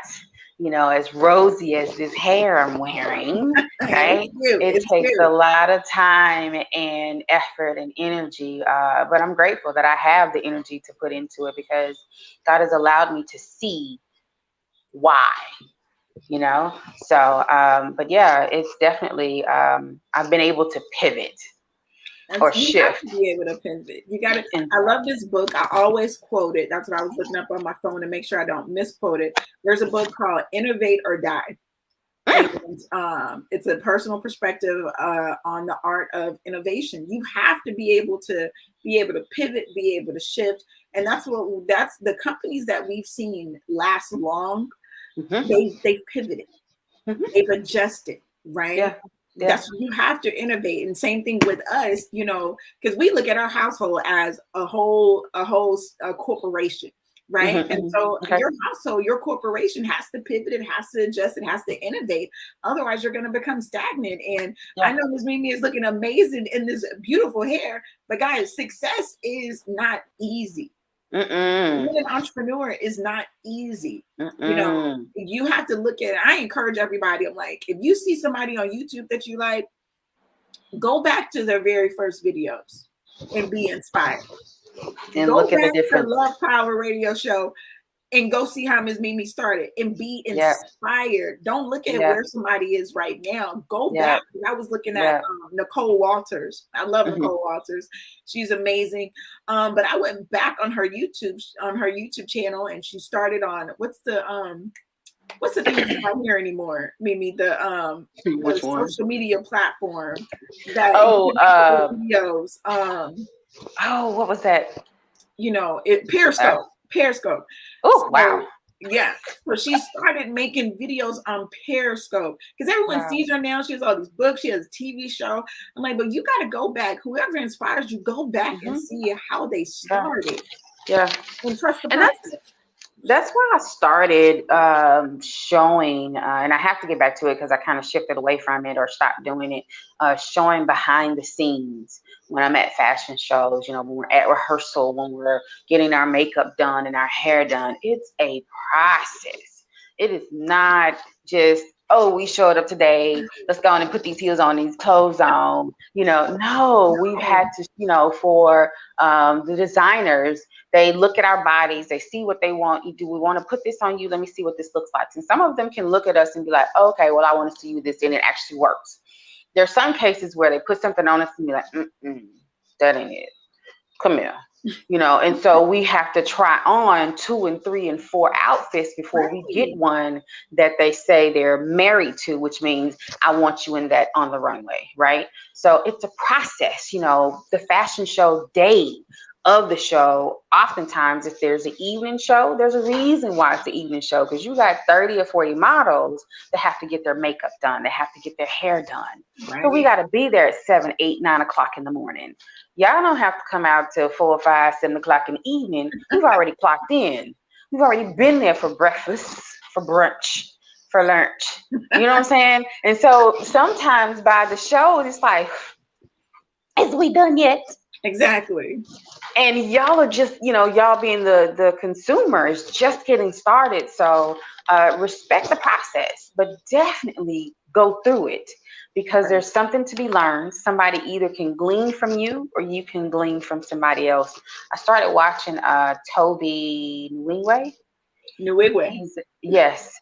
as rosy as this hair I'm wearing, right? It takes a lot of time and effort and energy, but I'm grateful that I have the energy to put into it because God has allowed me to see why, So, but yeah, it's definitely, I've been able to pivot. Or shift. You have to be able to pivot. You got to. I love this book. I always quote it. That's what I was looking up on my phone to make sure I don't misquote it. There's a book called Innovate or Die. And it's a personal perspective on the art of innovation. You have to be able to pivot, be able to shift, and that's the companies that we've seen last long. They've pivoted, they've adjusted, right? Yeah. That's you have to innovate. And same thing with us, because we look at our household as a whole corporation, right? And so your household, your corporation has to pivot, it has to adjust, it has to innovate. Otherwise, you're going to become stagnant. And I know Myss MeMe is looking amazing in this beautiful hair, but guys, success is not easy. Being an entrepreneur is not easy. You have to look at it. I encourage everybody. I'm like, if you see somebody on YouTube that you like, go back to their very first videos and be inspired. And go look at back the difference. to LaFlower Radio Show and go see how Myss MeMe started and be inspired. Don't look at where somebody is right now. Go back. I was looking at Nicole Walters. I love Nicole Walters. She's amazing. But I went back on her YouTube channel, and she started on what's the thing that's not here anymore, Mimi? The social media platform that videos. What was that? Periscope. Periscope. Oh, wow. Yeah. So she started making videos on Periscope because everyone sees her now. She has all these books. She has a TV show. I'm like, but you got to go back. Whoever inspires you, go back and see how they started. Yeah. And trust the process. That's why I started showing, and I have to get back to it because I kind of shifted away from it or stopped doing it, showing behind the scenes when I'm at fashion shows, when we're at rehearsal, when we're getting our makeup done and our hair done. It's a process. It is not just, oh, we showed up today, let's go on and put these heels on, these clothes on. No, we've had to, for the designers, they look at our bodies, they see what they want. Do we want to put this on you? Let me see what this looks like. And some of them can look at us and be like, okay, well, I want to see you this, and it actually works. There are some cases where they put something on us and be like, that ain't it. Come here. And so we have to try on 2 and 3 and 4 outfits before we get one that they say they're married to, which means I want you in that on the runway, right? So it's a process, the fashion show day of the show. Oftentimes, if there's an evening show, there's a reason why it's the evening show, because you got 30 or 40 models that have to get their makeup done, they have to get their hair done. So we got to be there at 7, 8, 9 o'clock in the morning. Y'all don't have to come out till 4, 5, 7 o'clock in the evening. We've already clocked in. We've already been there for breakfast, for brunch, for lunch. You know what I'm saying? And so sometimes by the show, it's like, is we done yet? Exactly. And y'all are just, y'all being the consumers, just getting started. So respect the process, but definitely go through it, because there's something to be learned. Somebody either can glean from you or you can glean from somebody else. I started watching Toby Nwigwe. Yes.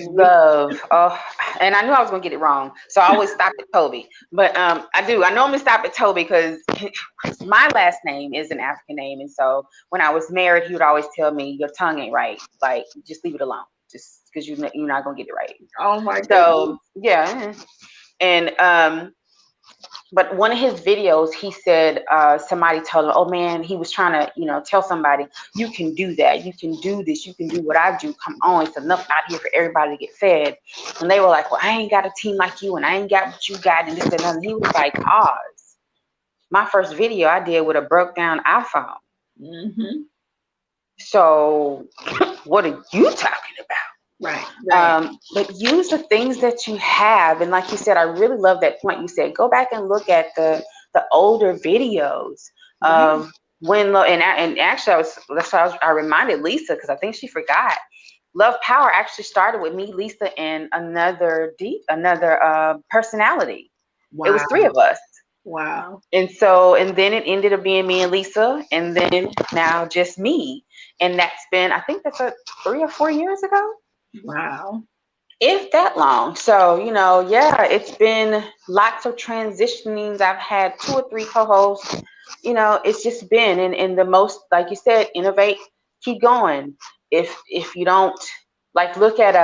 Love. Oh, and I knew I was gonna get it wrong, so I always stop at Toby. But I normally stop at Toby because my last name is an African name, and so when I was married, he would always tell me, "Your tongue ain't right. Like, just leave it alone, just because you're not gonna get it right." Oh my god. So yeah, and but one of his videos, he said somebody told him, "Oh man," he was trying to, tell somebody, "You can do that. You can do this. You can do what I do. Come on, it's enough out here for everybody to get fed." And they were like, "Well, I ain't got a team like you, and I ain't got what you got, and this and that." And he was like, "Oz, my first video I did with a broke down iPhone. Mm-hmm. So what are you talking about?" Right. But use the things that you have. And like you said, I really love that point you said. Go back and look at the older videos of when, and actually I reminded Lisa, because I think she forgot. Love Power actually started with me, Lisa, and another personality. Wow. It was 3 of us. Wow. And then it ended up being me and Lisa, and then now just me. And that's been, I think that's 3 or 4 years ago. Wow. If that long. So, it's been lots of transitionings. I've had 2 or 3 co-hosts. It's just been in the most, like you said, innovate, keep going. If you don't, like, look at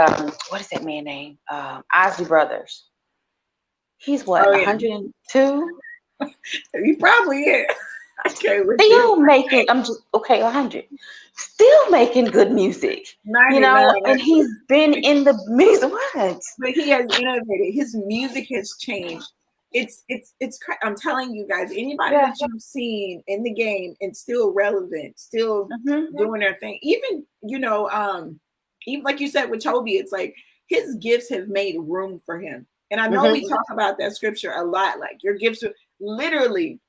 what is that man name? Ozzy Brothers. He's what, 102? He probably is. Still making, I'm just, okay, 100. Still making good music, and he's been in the music. What? But he has innovated. His music has changed. It's I'm telling you guys, anybody that you've seen in the game and still relevant, still doing their thing. Even, even like you said with Toby, it's like his gifts have made room for him. And I know we talk about that scripture a lot. Like, your gifts are literally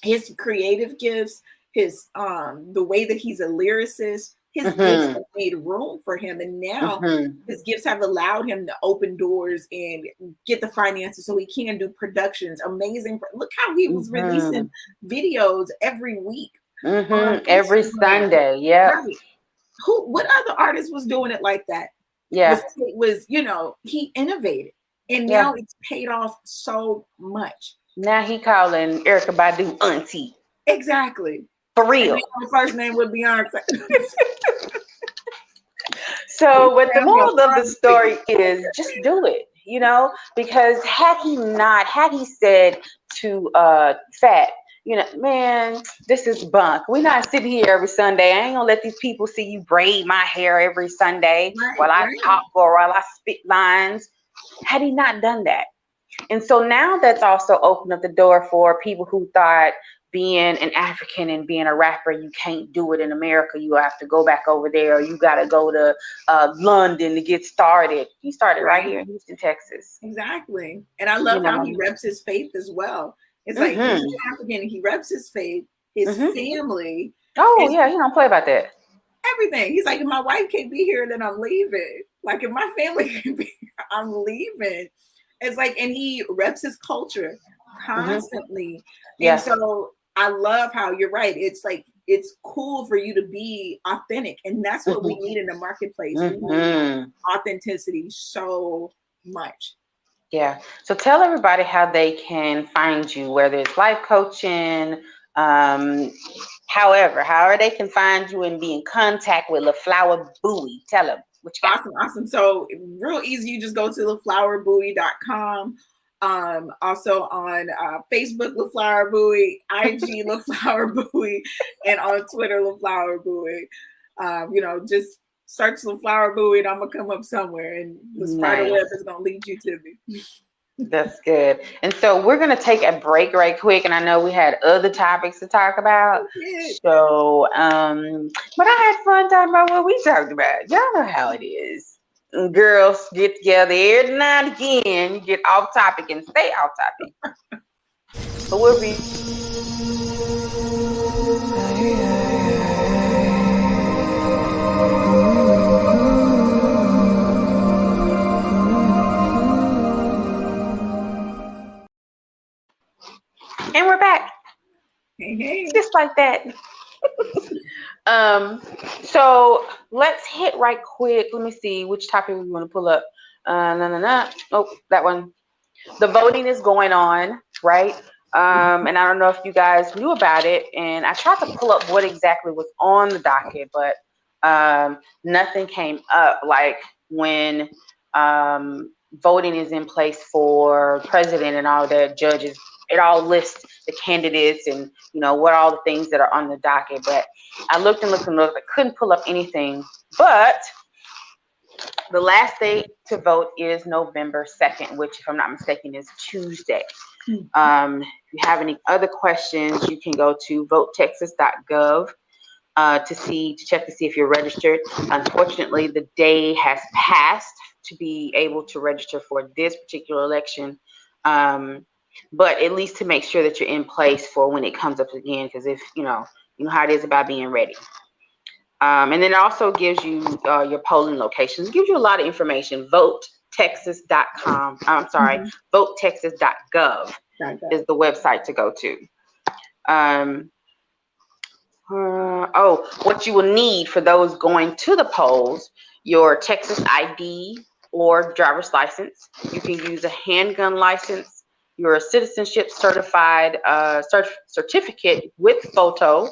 his creative gifts, his the way that he's a lyricist, his gifts have made room for him. And now his gifts have allowed him to open doors and get the finances so he can do productions. Amazing. Look how he was releasing videos every week. Every Sunday. Yeah. Right. What other artist was doing it like that? Yeah. It was, he innovated. And now it's paid off so much. Now he calling Erykah Badu auntie. Exactly. For real. My first name would be Beyonce. So, what the moral of the story is, just do it, because had he said to Fat, man, this is bunk. We're not sitting here every Sunday. I ain't gonna let these people see you braid my hair every Sunday while I talk or while I spit lines. Had he not done that? And so now that's also opened up the door for people who thought being an African and being a rapper, you can't do it in America. You have to go back over there, or you got to go to London to get started. He started right here in Houston, Texas. Exactly. And I love how he reps his faith as well. It's like he's African, he reps his faith, his family. Oh, yeah, he don't play about that. Everything. He's like, if my wife can't be here, then I'm leaving. Like, if my family can't be here, I'm leaving. It's like, and he reps his culture constantly. And so I love how you're right. It's like, it's cool for you to be authentic. And that's what we need in the marketplace. We need authenticity so much. Yeah. So tell everybody how they can find you, whether it's life coaching, however they can find you and be in contact with LaFlower Bowie. Tell them what you got. Awesome. So real easy. You just go to LaFlowerBowie.com. Also on Facebook, LaFlower Bowie, IG, LaFlower Bowie, and on Twitter, LaFlower Bowie. Just search LaFlower Bowie and I'm going to come up somewhere, and the spider web is going to lead you to me. That's good. And so we're going to take a break right quick. And I know we had other topics to talk about. So, but I had fun talking about what we talked about. Y'all know how it is. girls get together every now and again. You get off topic and stay off topic. But we'll be. And we're back. Hey. Just like that. So let's hit right quick. Let me see which topic we want to pull up. Oh, that one. The voting is going on, right? And I don't know if you guys knew about it. And I tried to pull up what exactly was on the docket, but nothing came up. Like when voting is in place for president and all that, judges, it all lists the candidates and what all the things that are on the docket. But I looked and looked and looked. I couldn't pull up anything. But the last day to vote is November 2nd, which, if I'm not mistaken, is Tuesday. If you have any other questions, you can go to votetexas.gov to check to see if you're registered. Unfortunately, the day has passed to be able to register for this particular election. But at least to make sure that you're in place for when it comes up again, because if you know how it is about being ready. And then it also gives you your polling locations. It gives you a lot of information. VoteTexas.com. I'm sorry, VoteTexas.gov is the website to go to. What you will need for those going to the polls: your Texas ID or driver's license. You can use a handgun license, your citizenship certified certificate with photo,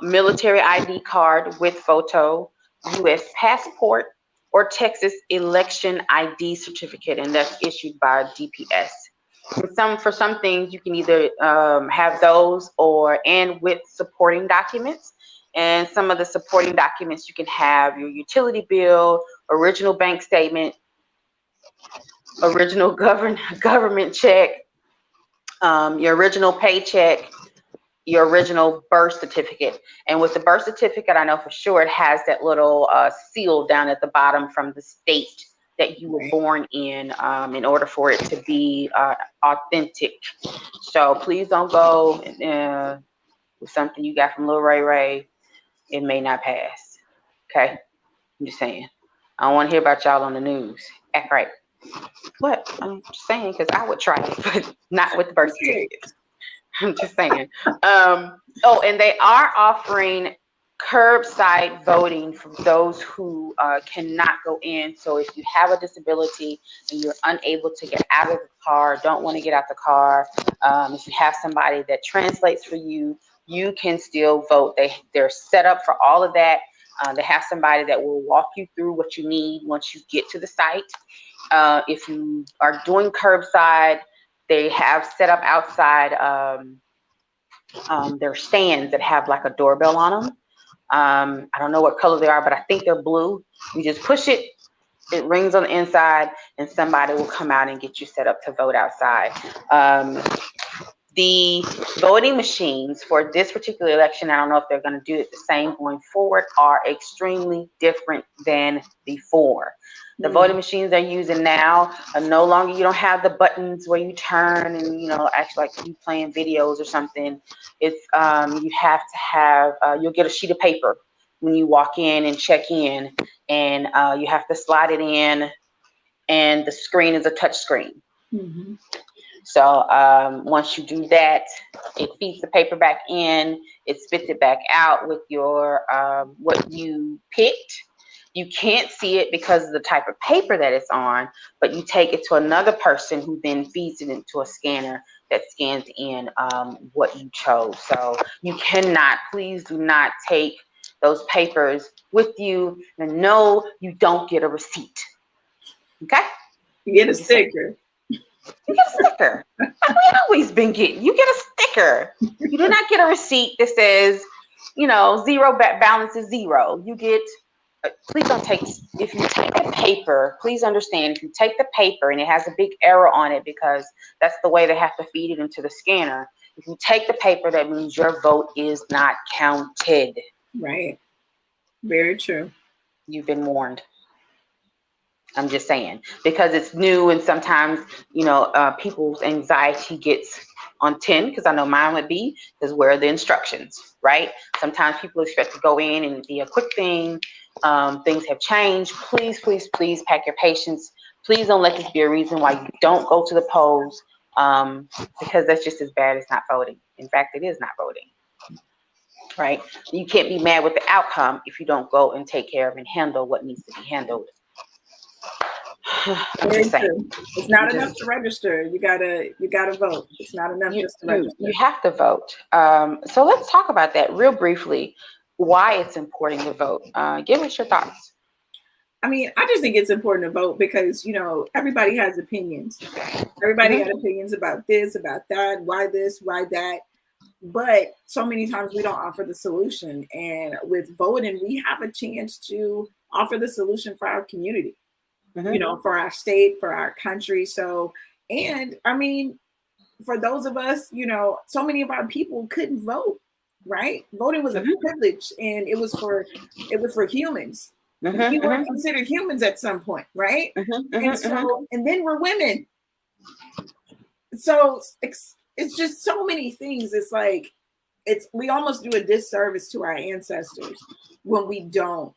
military ID card with photo, U.S. passport, or Texas election ID certificate, and that's issued by DPS. For some things, you can either have those and with supporting documents. And some of the supporting documents, you can have your utility bill, original bank statement, original government check, your original paycheck, your original birth certificate. And with the birth certificate, I know for sure it has that little seal down at the bottom from the state that you were born in order for it to be authentic. So please don't go with something you got from Lil Ray Ray. It may not pass. Okay? I'm just saying. I don't want to hear about y'all on the news. Act right. But I'm just saying, because I would try it, but not with the birth certificate. I'm just saying. And they are offering curbside voting for those who cannot go in. So if you have a disability and you're unable to get out of the car, don't want to get out the car, if you have somebody that translates for you, you can still vote. They're set up for all of that. They have somebody that will walk you through what you need once you get to the site. If you are doing curbside, they have set up outside their stands that have like a doorbell on them. I don't know what color they are, but I think they're blue. You just push it, it rings on the inside, and somebody will come out and get you set up to vote outside. The voting machines for this particular election, I don't know if they're going to do it the same going forward, are extremely different than before. The voting machines they're using now are no longer, you don't have the buttons where you turn and, actually like you playing videos or something. It's, you have to have, you'll get a sheet of paper when you walk in and check in, and you have to slide it in, and the screen is a touch screen. Mm-hmm. So once you do that, it feeds the paper back in, it spits it back out with your what you picked. You can't see it because of the type of paper that it's on, but you take it to another person who then feeds it into a scanner that scans in what you chose. So you cannot, please do not take those papers with you, and no, you don't get a receipt. Okay? You get a sticker. You get a sticker. We've always been getting. You get a sticker. You do not get a receipt that says, zero balance is zero. You get. Please don't take. If you take the paper, please understand. If you take the paper and it has a big arrow on it, because that's the way they have to feed it into the scanner. If you take the paper, that means your vote is not counted. Right. Very true. You've been warned. I'm just saying, because it's new and sometimes, people's anxiety gets on 10, because I know mine would be, because where are the instructions, right? Sometimes people expect to go in and be a quick thing. Things have changed. Please, please, please pack your patience. Please don't let this be a reason why you don't go to the polls, because that's just as bad as not voting. In fact, it is not voting, right? You can't be mad with the outcome if you don't go and take care of and handle what needs to be handled. I'm Very just saying. true. It's not enough to register. You gotta vote. It's not enough just to register. You have to vote. So let's talk about that real briefly. Why it's important to vote. Give us your thoughts. I mean, I just think it's important to vote because, everybody has opinions. Everybody had opinions about this, about that, why this, why that. But so many times we don't offer the solution. And with voting, we have a chance to offer the solution for our community, for our state, for our country. So, and I mean, for those of us, so many of our people couldn't vote, right? Voting was a privilege, and it was for humans. We weren't considered humans at some point, right? And then we're women. So it's just so many things. It's like we almost do a disservice to our ancestors when we don't,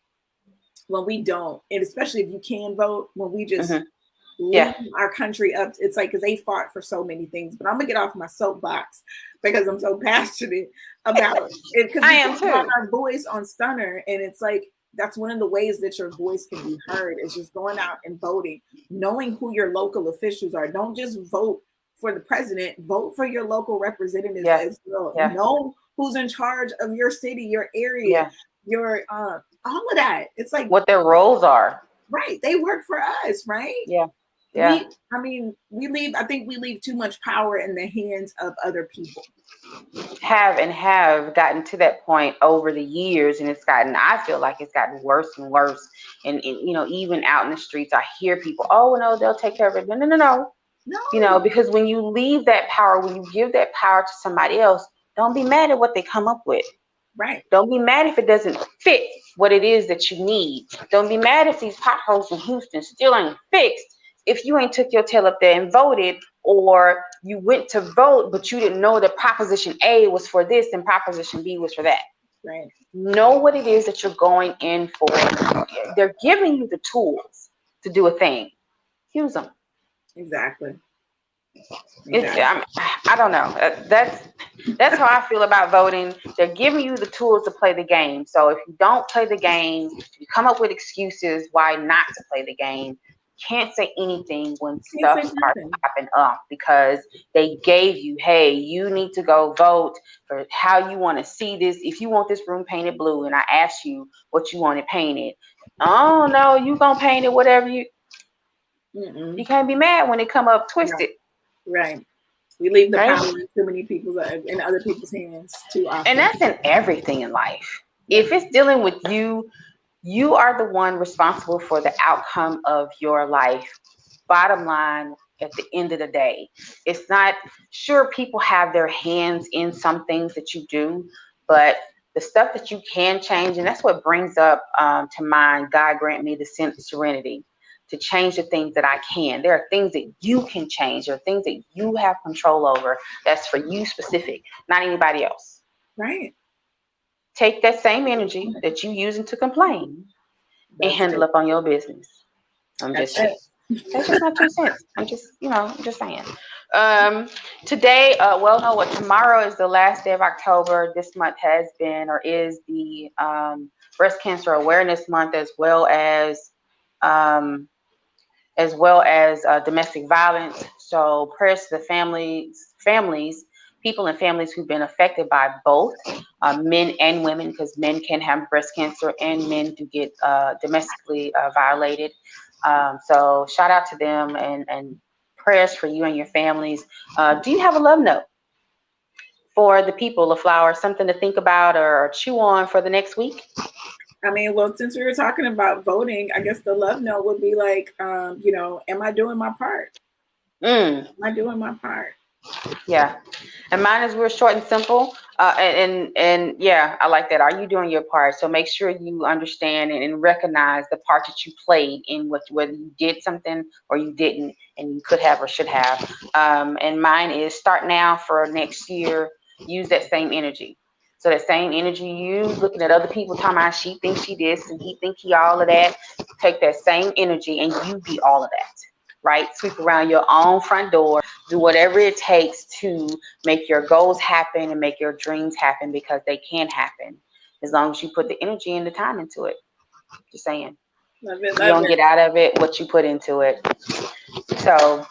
and especially if you can vote, when we just leave our country up. It's like, because they fought for so many things. But I'm gonna get off my soapbox because I'm so passionate about it. Because I am too. Our voice on Stunner, and it's like, that's one of the ways that your voice can be heard, is just going out and voting, knowing who your local officials are. Don't just vote for the president, vote for your local representatives as well. Know who's in charge of your city, your area, your all of that. It's like what their roles are. Right. They work for us, right? Yeah. We leave too much power in the hands of other people. Have gotten to that point over the years, and I feel like it's gotten worse and worse. And even out in the streets, I hear people, oh no, they'll take care of it. No. Because when you leave that power, when you give that power to somebody else, don't be mad at what they come up with. Right. Don't be mad if it doesn't fit what it is that you need. Don't be mad if these potholes in Houston still ain't fixed. If you ain't took your tail up there and voted, or you went to vote, but you didn't know that Proposition A was for this and Proposition B was for that. Right. Know what it is that you're going in for. They're giving you the tools to do a thing. Use them. Exactly. I don't know. That's how I feel about voting. They're giving you the tools to play the game. So if you don't play the game, you come up with excuses why not to play the game. Can't say anything when stuff starts popping up, because they gave you, hey, you need to go vote for how you want to see this. If you want this room painted blue, and I asked you what you want it painted, oh no, you gonna paint it whatever you. You can't be mad when it come up twisted. Right. We leave the power in too many people's in other people's hands too often. And that's in everything in life. If it's dealing with you, you are the one responsible for the outcome of your life. Bottom line, at the end of the day, it's not, sure, people have their hands in some things that you do, but the stuff that you can change, and that's what brings up to mind, God grant me the sense of serenity to change the things that I can. There are things that you can change. There are things that you have control over. That's for you specific, not anybody else. Right. Take that same energy that you using to complain and handle up on your business. That's just my 2 cents. I'm just saying. Today, tomorrow is the last day of October. This month has been, or is, the Breast Cancer Awareness Month, as well as domestic violence. So prayers to the families, people and families who've been affected by both, men and women, because men can have breast cancer and men do get domestically violated. So shout out to them, and prayers for you and your families. Do you have a love note for the people, LaFlower? Something to think about or chew on for the next week? I mean, well, since we were talking about voting, I guess the love note would be like, am I doing my part? Am I doing my part? Yeah. And mine is we're short and simple. And yeah, I like that. Are you doing your part? So make sure you understand and recognize the part that you played in whether you did something or you didn't, and you could have or should have. And mine is start now for next year. Use that same energy. So that same energy you use, looking at other people talking about she thinks she this and he think he all of that. Take that same energy and you be all of that. Right? Sweep around your own front door. Do whatever it takes to make your goals happen and make your dreams happen, because they can happen as long as you put the energy and the time into it. Just saying. Love You it, love don't it. get out of it what you put into it. So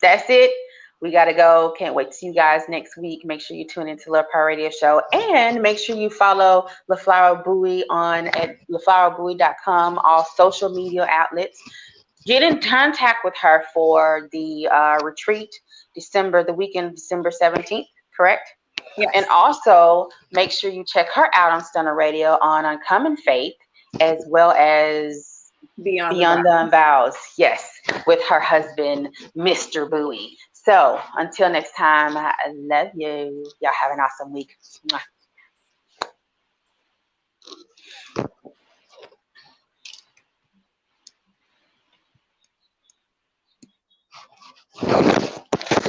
that's it. We got to go. Can't wait to see you guys next week. Make sure you tune into Love Power Radio Show, and make sure you follow LaFlower Bowie on at LaFlowerBowie.com, all social media outlets. Get in contact with her for the retreat, the weekend of December 17th, correct? Yes. And also make sure you check her out on Stunner Radio on Uncommon Faith, as well as Beyond the Unvows, yes, with her husband, Mr. Bowie. So until next time, I love you. Y'all have an awesome week. Mwah.